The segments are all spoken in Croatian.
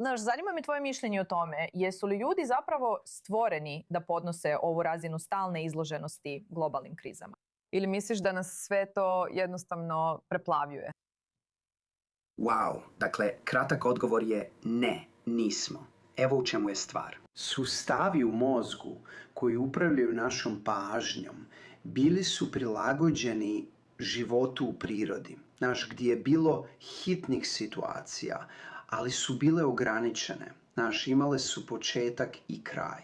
Znaš, zanima me tvoje mišljenje o tome. Jesu li ljudi zapravo stvoreni da podnose ovu razinu stalne izloženosti globalnim krizama? Ili misliš da nas sve to jednostavno preplavljuje? Wow, dakle, kratak odgovor je ne, nismo. Evo u čemu je stvar. Sustavi u mozgu koji upravljaju našom pažnjom bili su prilagođeni životu u prirodi. Znaš, gdje je bilo hitnih situacija, ali su bile ograničene. Znaš, imale su početak i kraj.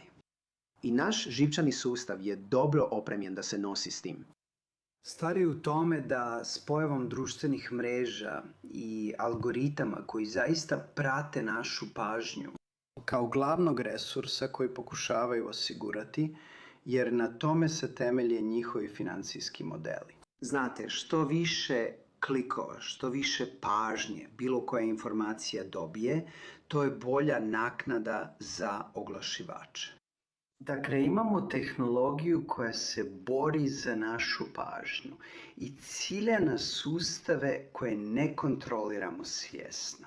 I naš živčani sustav je dobro opremljen da se nosi s tim. Stvar je u tome da s pojavom društvenih mreža i algoritama koji zaista prate našu pažnju kao glavnog resursa koji pokušavaju osigurati, jer na tome se temelje njihovi financijski modeli. Znate, što više klikova, što više pažnje bilo koja informacija dobije, to je bolja naknada za oglašivače. Dakle, imamo tehnologiju koja se bori za našu pažnju i cilja na sustave koje ne kontroliramo svjesno.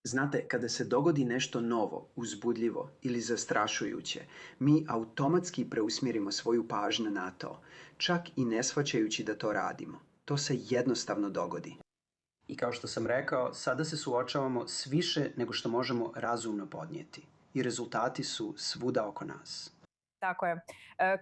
Znate, kada se dogodi nešto novo, uzbudljivo ili zastrašujuće, mi automatski preusmjerimo svoju pažnju na to, čak i ne shvaćajući da to radimo. To se jednostavno dogodi. I kao što sam rekao, sada se suočavamo s više nego što možemo razumno podnijeti. I rezultati su svuda oko nas. Tako je.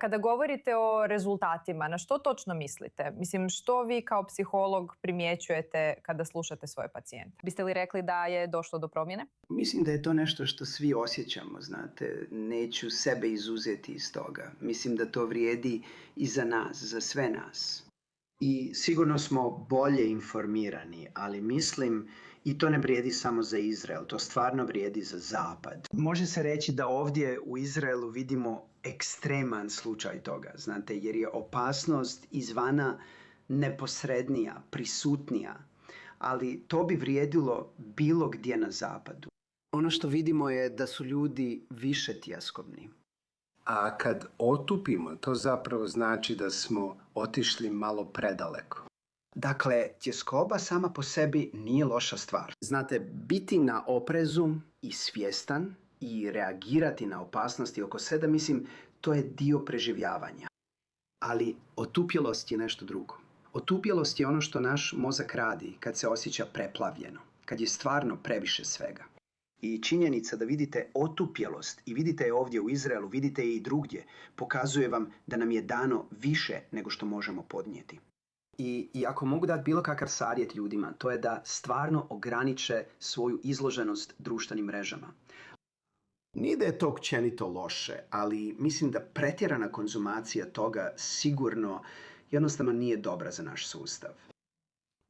Kada govorite o rezultatima, na što točno mislite? Mislim, što vi kao psiholog primjećujete kada slušate svoje pacijente? Biste li rekli da je došlo do promjene? Mislim da je to nešto što svi osjećamo, znate. Neću sebe izuzeti iz toga. Mislim da to vrijedi i za nas, za sve nas. I sigurno smo bolje informirani, ali mislim i to ne vrijedi samo za Izrael, to stvarno vrijedi za Zapad. Može se reći da ovdje u Izraelu vidimo ekstreman slučaj toga, znate, jer je opasnost izvana neposrednija, prisutnija, ali to bi vrijedilo bilo gdje na Zapadu. Ono što vidimo je da su ljudi više tjeskobni. A kad otupimo, to zapravo znači da smo otišli malo predaleko. Dakle, tjeskoba sama po sebi nije loša stvar. Znate, biti na oprezu i svjestan i reagirati na opasnosti oko sebe, mislim, to je dio preživljavanja. Ali otupjelost je nešto drugo. Otupjelost je ono što naš mozak radi kad se osjeća preplavljeno, kad je stvarno previše svega. I činjenica da vidite otupjelost i vidite je ovdje u Izraelu, vidite je i drugdje, pokazuje vam da nam je dano više nego što možemo podnijeti. I ako mogu dati bilo kakav savjet ljudima, to je da stvarno ograniče svoju izloženost društvenim mrežama. Nije da je to općenito loše, ali mislim da pretjerana konzumacija toga sigurno jednostavno nije dobra za naš sustav.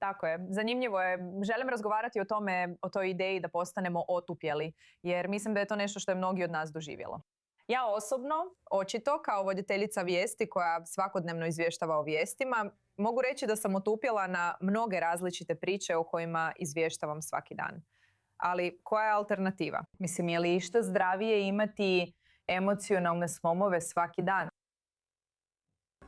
Tako je, zanimljivo je. Želim razgovarati o tome, o toj ideji da postanemo otupjeli, jer mislim da je to nešto što je mnogi od nas doživjelo. Ja osobno, očito, kao voditeljica vijesti koja svakodnevno izvještava o vijestima, mogu reći da sam otupjela na mnoge različite priče o kojima izvještavam svaki dan. Ali koja je alternativa? Mislim, je li išta zdravije imati emocionalne slomove svaki dan?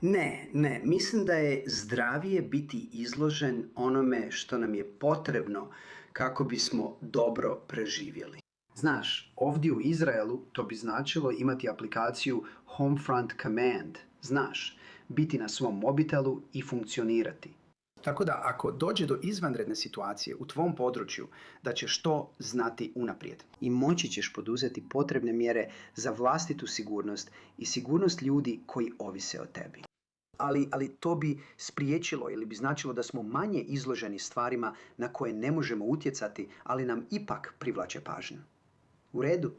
Ne. Mislim da je zdravije biti izložen onome što nam je potrebno kako bismo dobro preživjeli. Znaš, ovdje u Izraelu to bi značilo imati aplikaciju Homefront Command. Znaš, biti na svom mobitelu i funkcionirati. Tako da ako dođe do izvanredne situacije u tvom području, da ćeš to znati unaprijed. I moći ćeš poduzeti potrebne mjere za vlastitu sigurnost i sigurnost ljudi koji ovise o tebi. Ali to bi spriječilo ili bi značilo da smo manje izloženi stvarima na koje ne možemo utjecati, ali nam ipak privlače pažnju. U redu?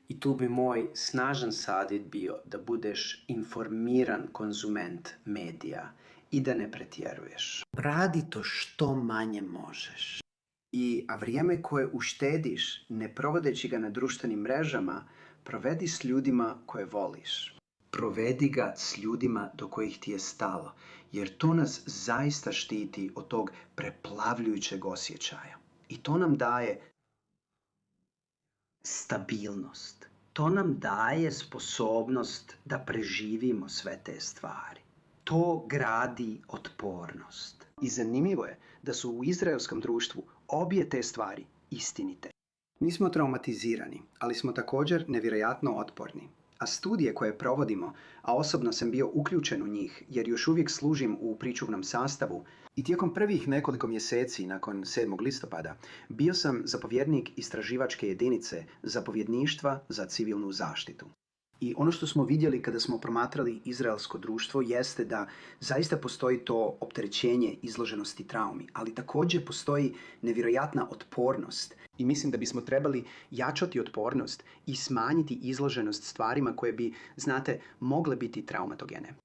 I tu bi moj snažan savjet bio da budeš informiran konzument medija i da ne pretjeruješ. Radi to što manje možeš. A vrijeme koje uštediš, ne provodeći ga na društvenim mrežama, provedi s ljudima koje voliš. Provedi ga s ljudima do kojih ti je stalo, jer to nas zaista štiti od tog preplavljujućeg osjećaja. I to nam daje stabilnost. To nam daje sposobnost da preživimo sve te stvari. To gradi otpornost. I zanimljivo je da su u izraelskom društvu obje te stvari istinite. Nismo traumatizirani, ali smo također nevjerojatno otporni. A studije koje provodimo, a osobno sam bio uključen u njih jer još uvijek služim u pričuvnom sastavu, i tijekom prvih nekoliko mjeseci nakon 7. listopada bio sam zapovjednik istraživačke jedinice zapovjedništva za civilnu zaštitu. I ono što smo vidjeli kada smo promatrali izraelsko društvo jeste da zaista postoji to opterećenje izloženosti traumi, ali također postoji nevjerojatna otpornost. I mislim da bismo trebali jačati otpornost i smanjiti izloženost stvarima koje bi, znate, mogle biti traumatogene.